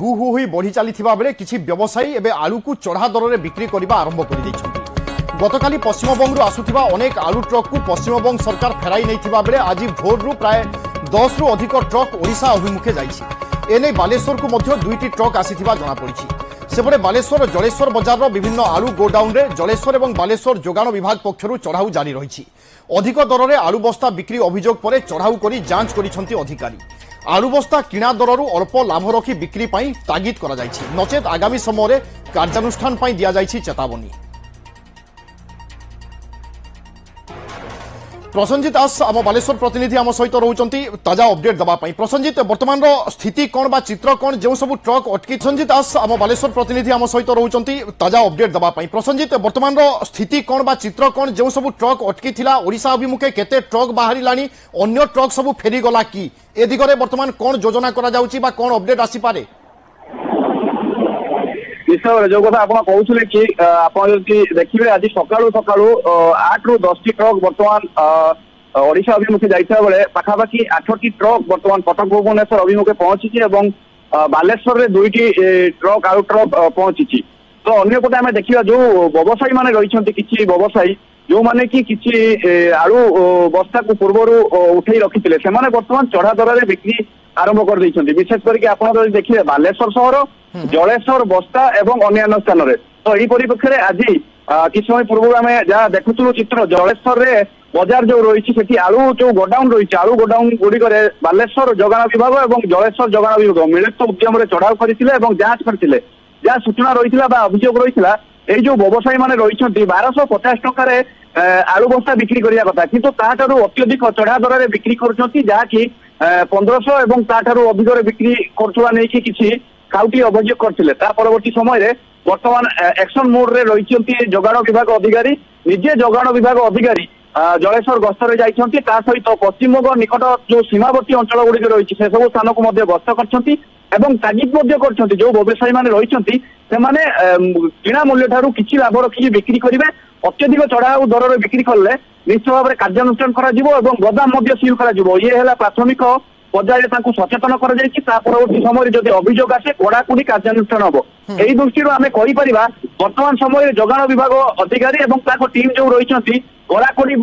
Who who हुई बढ़ी चली बेले किसी व्यवसायी एवं आलू को चढ़ा दर में बिक्री करने आरंभ कर गतकाली पश्चिमबंग आसुवा अनेक आलू ट्रक को पश्चिमबंग सरकार फेराई नहीं बेले आज भोर प्राय 10 रु अधिक ट्रक ओडिशा अभिमुखे जाने बालेश्वर को दुईटी ट्रक आसीथिबा जनापड़ी सेपटे बालेश्वर जलेश्वर बजार विभिन्न आलू गोडाउन रे जलेश्वर और बालेश्वर जोगाण विभाग पक्षर चढ़ाऊ जारी रही अधिक दर में आलू बस्ता बिक्री अभियोग पर चढ़ाऊ कर जांच कर अधिकारी आलू बस्ता किणा दरु अल्प लाभ रखी बिक्री तागिद कर नचेत आगामी समय कार्यानुष्ठान दि जाइछि चेतावनी। प्रसन्नजित दास आम बालेश्वर प्रतिनिधि आम सहित रोचंती ताजा अपडेट दवाई। प्रसन्नजित वर्तमान स्थिति कौन बा चित्र कौन जो सब ट्रक अटकी प्रसन्नजित दास आम बालेश्वर प्रतिनिधि आम सहित रोचंती ताजा अपडेट दवाई। प्रसन्नजित वर्तमान स्थिति कौन बा चित्र कौन जो सब ट्रक अटकी थिला ओडिशा अभिमुखे केते ट्रक बाहरिलानी अन्य ट्रक सब फेरी गला कि ए दिगरे वर्तमान कौन योजना करा जाउची बा कौन अपडेट आसी पारे? निश्चय जो कथा आप कहते कि आप देखिए आज सकालू सकालू 8 रु 10 टी ट्रक बर्तमान ओडिशा अभिमुखे जाइता बेले पाखापाखि 8 टी ट्रक बर्तमान कटक भुवनेश्वर अभिमुखे पहुंची और बालेश्वर में 2 टी ट्रक आलू ट्रक पहुंची। तो अन्य पटे आम देखा जो व्यवसायी मैंने रही किसी व्यवसायी जो माने कि किसी आलू बस्ता को पूर्वर उठे रखी से बर्तमान चढ़ा दर में बिक्री आरंभ कर विशेष करके आप देखिए बालेश्वर सहर जलेश्वर बस्ता एवं अन्य स्थान में। तो यही परिप्रेक्षी आज किस समय पूर्व आम जहाँ देखुलु चित्र जलेश्वर रे बजार जो रही आलू जो गोडाउन रही आलू गोडाउन गुड़िक बालेश्वर जोगाण विभाग और जलेश्वर जोगाण विभाग मिलित उद्यम चढ़ाऊ करते जांच करते जहाँ सूचना रही अभियोग रही ये जो व्यवसायी मैंने रही 1250 टकर आलू बस्ता बिक्री करने कथा किंतु अत्यधिक चढ़ा दर में बिक्री करी 1500 और ताठू अधिक बिक्री करुवा नहीं कि खाउटी अभियोग करते परवर्ती समय बर्तमान एक्शन मोड रे रही जोगाण विभाग अधिकारी निजे जोगाण विभाग अधिकारी जलेश्वर गस्तर जाइछन्ति सहित पश्चिमबंग निकट जो सीमावर्ती अंचल गुड़िक रही से सब स्थान को गस्त करछन्ति एवं तागिद करछन्ति जो व्यवसायी मैंने रही किणा मूल्य ठारू किछि लाभ रखी बिक्री करेंगे अत्यधिक चढ़ाऊ दर में बिक्री कले निश्चित भाव में कार्यानुष्ठान कर गोदाम सील कर प्राथमिक पर्याय सचेतन करवर्ती समय जब अभियोग आसे कड़ाकड़ी कार्यानुष्ठान हम यही दृष्टि आम कहीपर वर्तमान समय जोगाण विभाग अधिकारी और टीम जो रही कड़ाकड़ी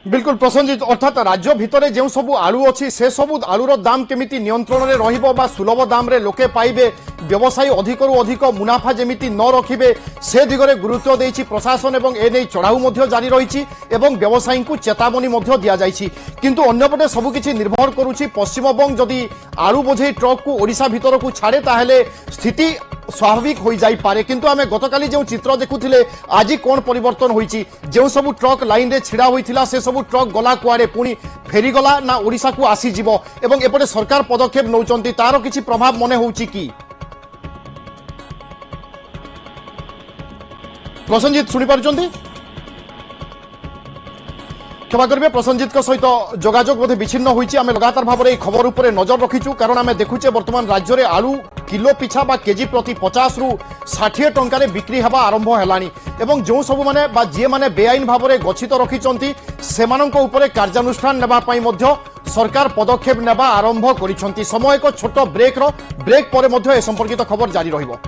बिल्कुल प्रसन्नजित अर्थात राज्य भितर जो सब आलू अच्छी से सब आलूर दाम केमिति नियंत्रण में रहिबो सुलभ दाम रे लोके पाइबे व्यवसायी अधिक रु अधिक मुनाफा जेमिति न रखिबे से दिगरे गुरुत्व देइछि प्रशासन एवं एने चढ़ाऊ मध्य जारी रही एवं व्यवसायी को चेतावनी मध्य दिया जाइछि। किंतु अन्यपटे सबकिछि निर्भर करुछि पश्चिमबंग जदि आलू बोझे ट्रक को ओडिशा भितर को छाड़े ताहेले स्थिति स्वाभाविक हो जाई पारे। किंतु आमे गतकाली जो चित्र देखुथिले आज कौन परिवर्तन होईछि जो सब ट्रक लाइन रे छिड़ा होइथिला से सब ट्रक गला कुआडे पुणी फेरी गला ना ओडिशा को आसी जीवो एवं एपटे सरकार पदक्षेप नौचंती तार किछि प्रभाव मने होउछि कि? प्रसन्नजित सुनी पारुचंती? क्षमा करेंगे प्रसन्नजित सहित जोगाजोग बोधे विच्छिन्न होइछि। आमे लगातार भाव में खबर उपर नजर रखीचु कारण आमे देखुचे वर्तमान राज्य में आलू किलो पिछा बा केजी प्रति 50 रु 60 टंकार बिक्री हवा आरंभ हेलानी एवं जो सब माने बा जे माने बेआईन भाव में गच्छित रखिचंती सेमानंक उपरे कार्यानुष्ठान नेबा पई मध्य सरकार पदक्षेप नेबा आरंभ करिसंती। समय एक छोट ब्रेक पर मध्य ए संपर्कित खबर जारी रहिबो।